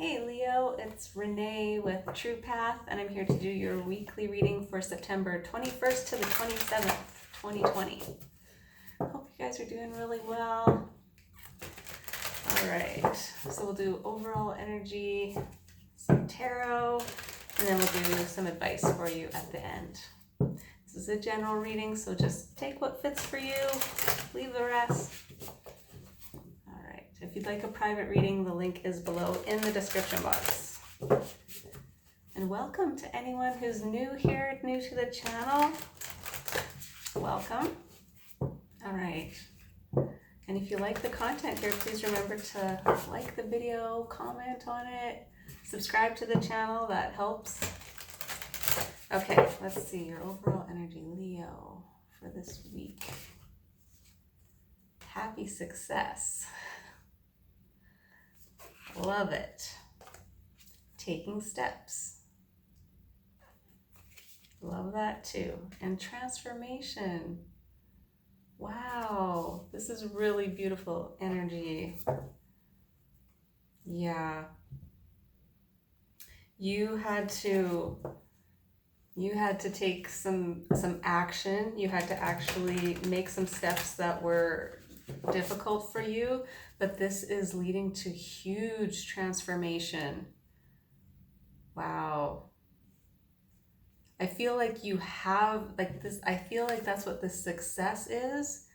Hey Leo, it's Renee with True Path, and I'm here to do your weekly reading for September 21st to the 27th, 2020. Hope you guys are doing really well. All right, so we'll do overall energy, some tarot, and then we'll do some advice for you at the end. This is a general reading, so just take what fits for you, leave the rest. If you'd like a private reading, the link is below in the description box. And welcome to anyone who's new here, new to the channel. Welcome. All right. And if you like the content here, please remember to like the video, comment on it, subscribe to the channel, that helps. Okay, let's see your overall energy, Leo, for this week. Happy success. Love it. Taking steps. Love that too. And transformation. Wow, this is really beautiful energy. Yeah. You had to take some action. You had to actually make some steps that were difficult for you, but this is leading to huge transformation. Wow. I feel like you have like this, I feel like that's what this success is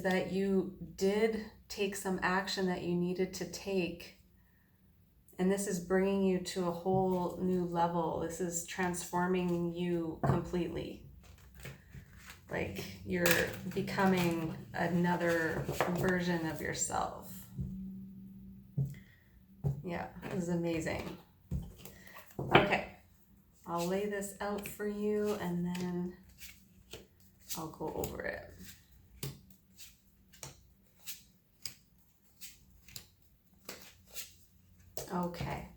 that you did take some action that you needed to take. And this is bringing you to a whole new level. This is transforming you completely. Like you're becoming another version of yourself. Yeah, this is amazing. Okay, I'll lay this out for you and then I'll go over it. Okay.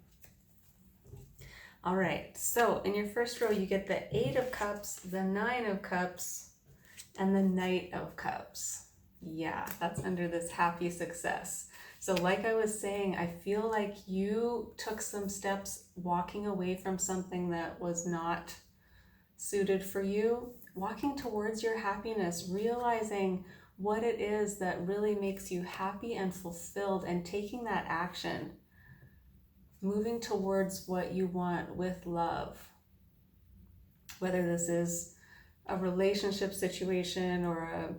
All right, so in your first row, you get the 8 of Cups, the 9 of Cups, and the Knight of Cups. Yeah, that's under this happy success. So like I was saying, I feel like you took some steps walking away from something that was not suited for you, walking towards your happiness, realizing what it is that really makes you happy and fulfilled, and taking that action, moving towards what you want with love. Whether this is a relationship situation or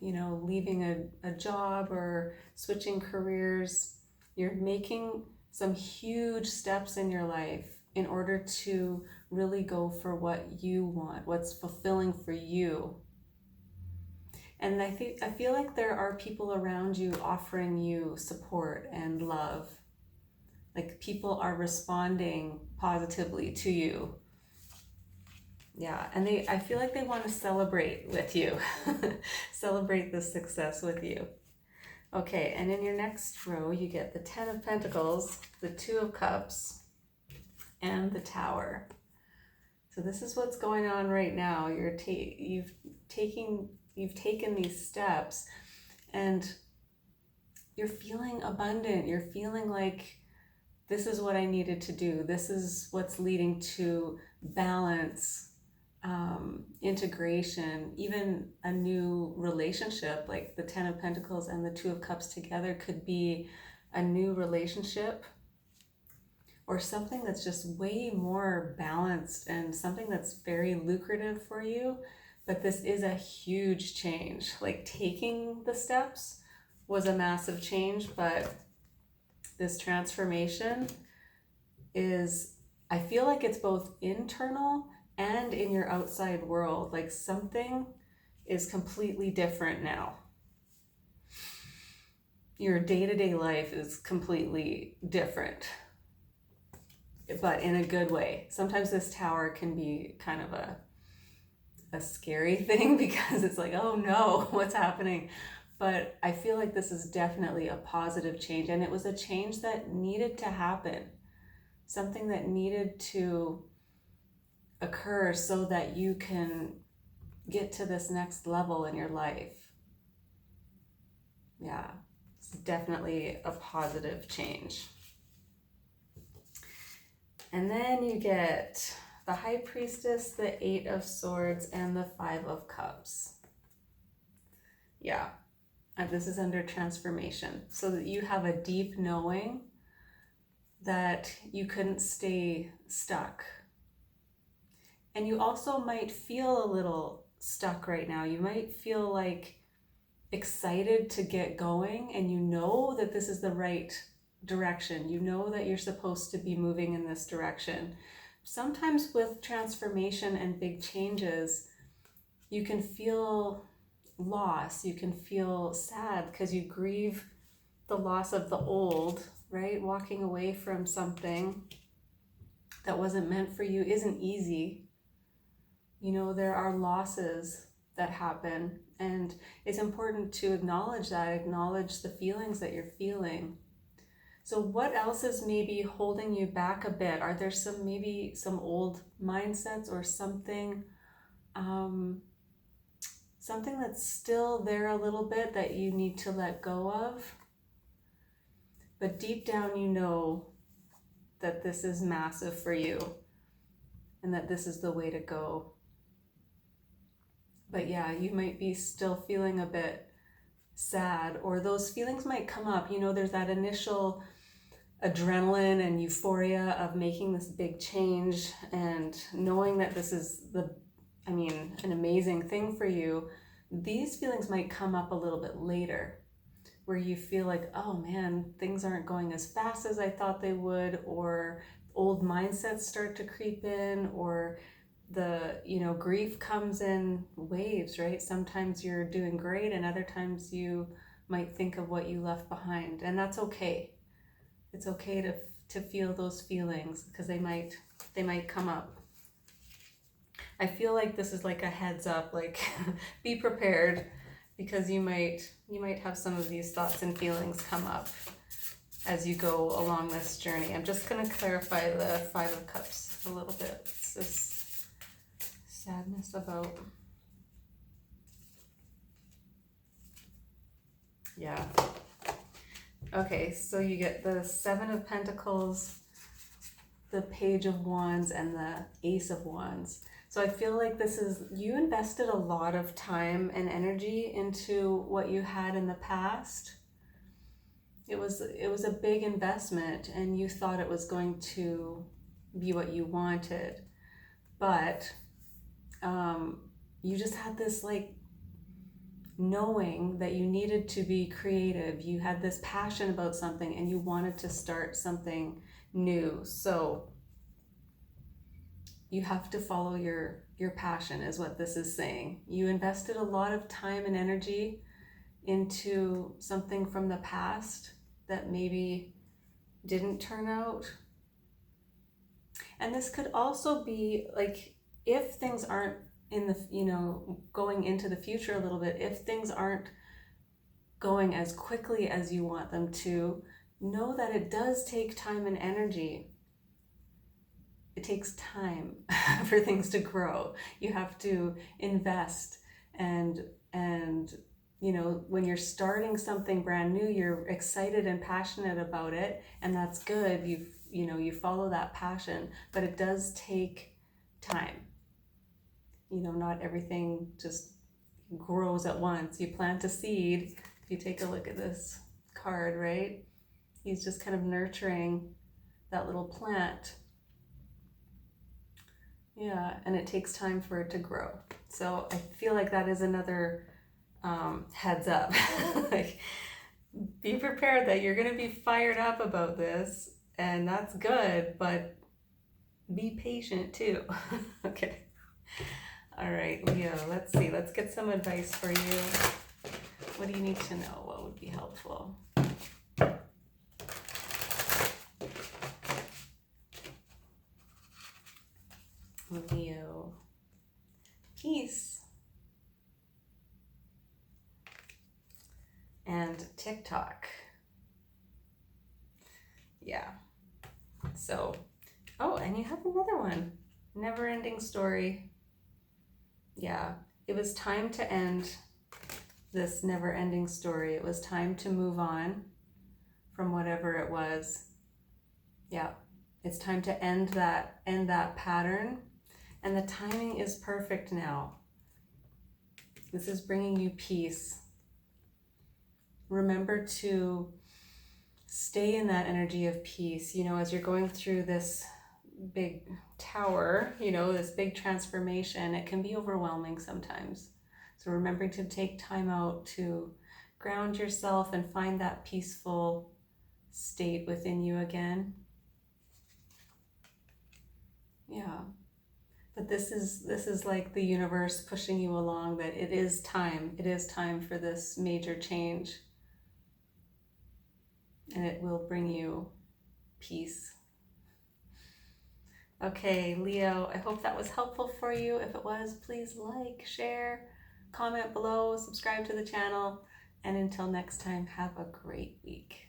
leaving a job or switching careers, you're making some huge steps in your life in order to really go for what you want, what's fulfilling for you. And I feel like there are people around you offering you support and love. Like people are responding positively to you. Yeah, and I feel like they want to celebrate with you, celebrate this success with you. Okay, and in your next row, you get the 10 of Pentacles, the 2 of Cups, and the Tower. So this is what's going on right now. You've taken these steps, and you're feeling abundant. You're feeling like this is what I needed to do. This is what's leading to balance. Integration, even a new relationship, like the 10 of Pentacles and the 2 of Cups together could be a new relationship or something that's just way more balanced and something that's very lucrative for you. But this is a huge change. Like taking the steps was a massive change, but this transformation is, I feel like it's both internal and in your outside world. Like something is completely different now. Your day-to-day life is completely different, but in a good way. Sometimes this Tower can be kind of a scary thing because it's like, oh no, what's happening? But I feel like this is definitely a positive change, and it was a change that needed to happen. Something that needed to occur so that you can get to this next level in your life. Yeah, it's definitely a positive change. And then you get the High Priestess, the Eight of Swords, and the Five of Cups. Yeah, and this is under transformation. So that you have a deep knowing that you couldn't stay stuck. And you also might feel a little stuck right now. You might feel like excited to get going, and you know that this is the right direction. You know that you're supposed to be moving in this direction. Sometimes with transformation and big changes, you can feel loss. You can feel sad because you grieve the loss of the old, right? Walking away from something that wasn't meant for you isn't easy. You know, there are losses that happen, and it's important to acknowledge that, acknowledge the feelings that you're feeling. So what else is maybe holding you back a bit? Are there maybe some old mindsets or something, something that's still there a little bit that you need to let go of? But deep down, you know that this is massive for you and that this is the way to go. But yeah, you might be still feeling a bit sad, or those feelings might come up. You know, there's that initial adrenaline and euphoria of making this big change and knowing that this is an amazing thing for you. These feelings might come up a little bit later, where you feel like, oh man, things aren't going as fast as I thought they would, or old mindsets start to creep in, or the, grief comes in waves, right? Sometimes you're doing great and other times you might think of what you left behind, and that's okay. It's okay to feel those feelings because they might come up. I feel like this is like a heads up, like be prepared, because you might have some of these thoughts and feelings come up as you go along this journey. I'm just going to clarify the Five of Cups a little bit. It's this sadness about, yeah. Okay, so you get the Seven of Pentacles, the Page of Wands, and the Ace of Wands. So I feel like you invested a lot of time and energy into what you had in the past. It was a big investment, and you thought it was going to be what you wanted, but you just had this like knowing that you needed to be creative. You had this passion about something and you wanted to start something new. So you have to follow your passion, is what this is saying. You invested a lot of time and energy into something from the past that maybe didn't turn out. And this could also be like, if things aren't in the, going into the future a little bit, if things aren't going as quickly as you want them to, know that it does take time and energy. It takes time for things to grow. You have to invest, and when you're starting something brand new, you're excited and passionate about it, and that's good. You follow that passion, but it does take time. Not everything just grows at once. You plant a seed. If you take a look at this card, right? He's just kind of nurturing that little plant. Yeah, and it takes time for it to grow. So I feel like that is another heads up. Like, be prepared that you're going to be fired up about this, and that's good, but be patient too. Okay. All right, Leo, let's see. Let's get some advice for you. What do you need to know? What would be helpful? Leo, peace. And TikTok. Yeah. So, and you have another one. Never ending story. Yeah, it was time to end this never ending story. It was time to move on from whatever it was. Yeah, It's time to end that pattern. And the timing is perfect now. This is bringing you peace. Remember to stay in that energy of peace, you know, as you're going through this big tower, you know, this big transformation. It can be overwhelming sometimes. So remembering to take time out to ground yourself and find that peaceful state within you again. Yeah. But this is like the universe pushing you along, that it is time for this major change. And it will bring you peace. Okay, Leo, I hope that was helpful for you. If it was, please like, share, comment below, subscribe to the channel, and until next time, have a great week.